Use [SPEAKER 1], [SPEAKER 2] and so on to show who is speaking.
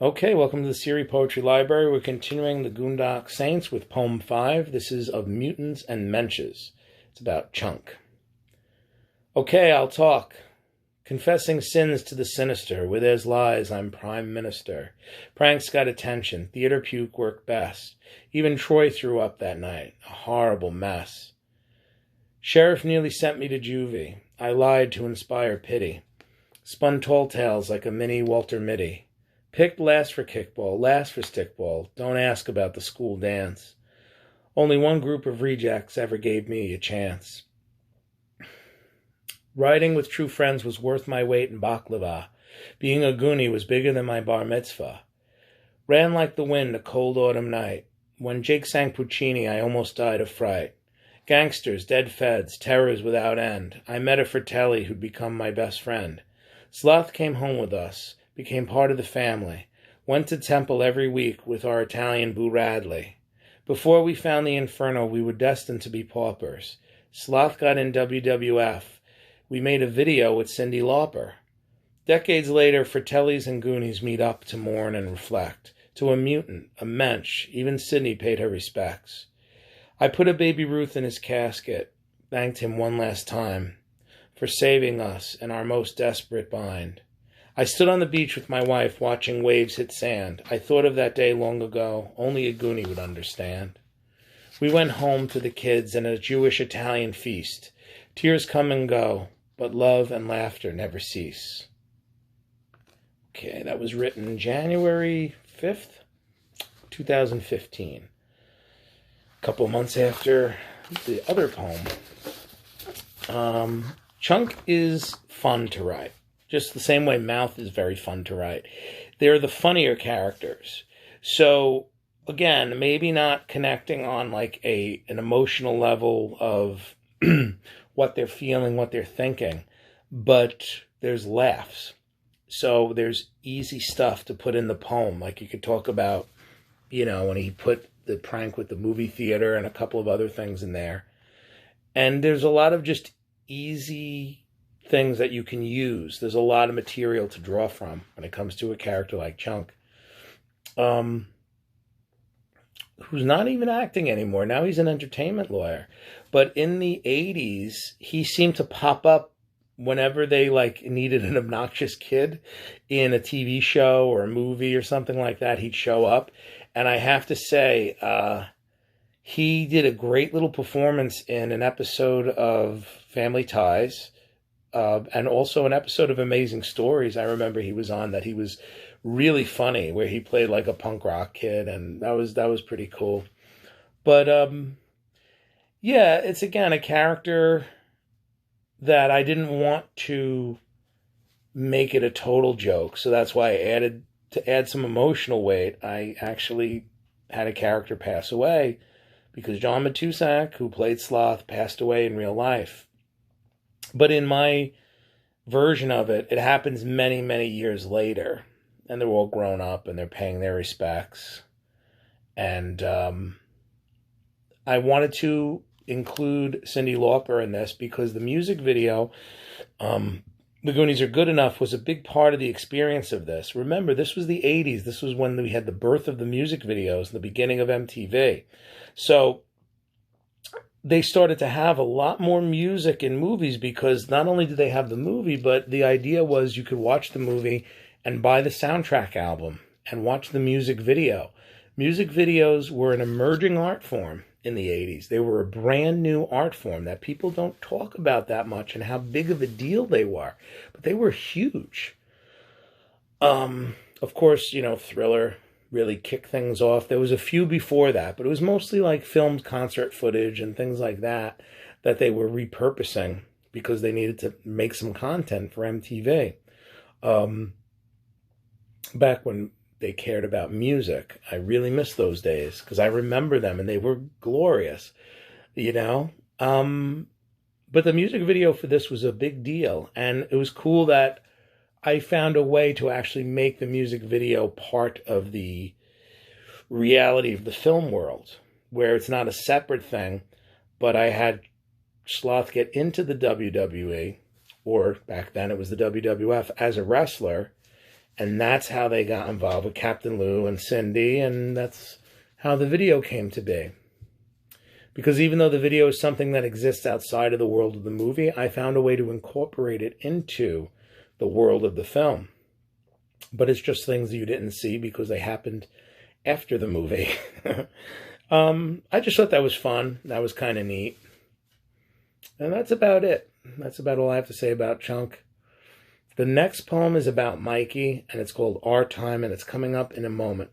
[SPEAKER 1] Okay, welcome to the Siri Poetry Library. We're continuing the Goondock Saints with Poem 5. This is of Mutants and Mensches. It's about Chunk. Okay, I'll talk. Confessing sins to the sinister. Where there's lies, I'm prime minister. Pranks got attention. Theater puke worked best. Even Troy threw up that night. A horrible mess. Sheriff nearly sent me to juvie. I lied to inspire pity. Spun tall tales like a mini Walter Mitty. Picked last for kickball, last for stickball. Don't ask about the school dance. Only one group of rejects ever gave me a chance. Riding with true friends was worth my weight in baklava. Being a Goonie was bigger than my bar mitzvah. Ran like the wind a cold autumn night. When Jake sang Puccini, I almost died of fright. Gangsters, dead feds, terrors without end. I met a Fratelli who'd become my best friend. Sloth came home with us. Became part of the family, went to temple every week with our Italian Boo Radley. Before we found the inferno, we were destined to be paupers. Sloth got in WWF. We made a video with Cyndi Lauper. Decades later, Fratellis and Goonies meet up to mourn and reflect. To a mutant, a mensch, even Sydney paid her respects. I put a baby Ruth in his casket, thanked him one last time for saving us in our most desperate bind. I stood on the beach with my wife watching waves hit sand. I thought of that day long ago. Only a Goonie would understand. We went home to the kids and a Jewish-Italian feast. Tears come and go, but love and laughter never cease. Okay, that was written January 5th, 2015. A couple months after the other poem. Chunk is fun to write. Just the same way Mouth is very fun to write. They're the funnier characters. So, again, maybe not connecting on like an emotional level of what they're feeling, what they're thinking, but there's laughs. So there's easy stuff to put in the poem. Like you could talk about, when he put the prank with the movie theater and a couple of other things in there. And there's a lot of just easy things that you can use. There's a lot of material to draw from when it comes to a character like Chunk, who's not even acting anymore. Now he's an entertainment lawyer. But in the 80s, he seemed to pop up whenever they needed an obnoxious kid in a TV show or a movie or something like that. He'd show up. And I have to say, he did a great little performance in an episode of Family Ties. And also an episode of Amazing Stories I remember he was on that he was really funny, where he played like a punk rock kid, and that was pretty cool. But yeah, it's again a character that I didn't want to make it a total joke, so that's why to add some emotional weight, I actually had a character pass away because John Matusak, who played Sloth, passed away in real life. But in my version of it, it happens many, many years later. And they're all grown up and they're paying their respects. And I wanted to include Cyndi Lauper in this because the music video, The Goonies Are Good Enough, was a big part of the experience of this. Remember, this was the 80s. This was when we had the birth of the music videos, the beginning of MTV. So they started to have a lot more music in movies because not only did they have the movie, but the idea was you could watch the movie and buy the soundtrack album and watch the music video. Music videos were an emerging art form in the 80s. They were a brand new art form that people don't talk about that much and how big of a deal they were. But they were huge. Of course, Thriller really kick things off. There was a few before that, but it was mostly like filmed concert footage and things like that they were repurposing because they needed to make some content for MTV. Back when they cared about music, I really miss those days because I remember them and they were glorious, But the music video for this was a big deal, and it was cool that I found a way to actually make the music video part of the reality of the film world, where it's not a separate thing, but I had Sloth get into the WWE, or back then it was the WWF, as a wrestler, And that's how they got involved with Captain Lou and Cindy, and that's how the video came to be. Because even though the video is something that exists outside of the world of the movie, I found a way to incorporate it into the world of the film. But it's just things you didn't see because they happened after the movie. I just thought that was fun. That was kind of neat. And that's about it. That's about all I have to say about Chunk. The next poem is about Mikey, and it's called Our Time, and it's coming up in a moment.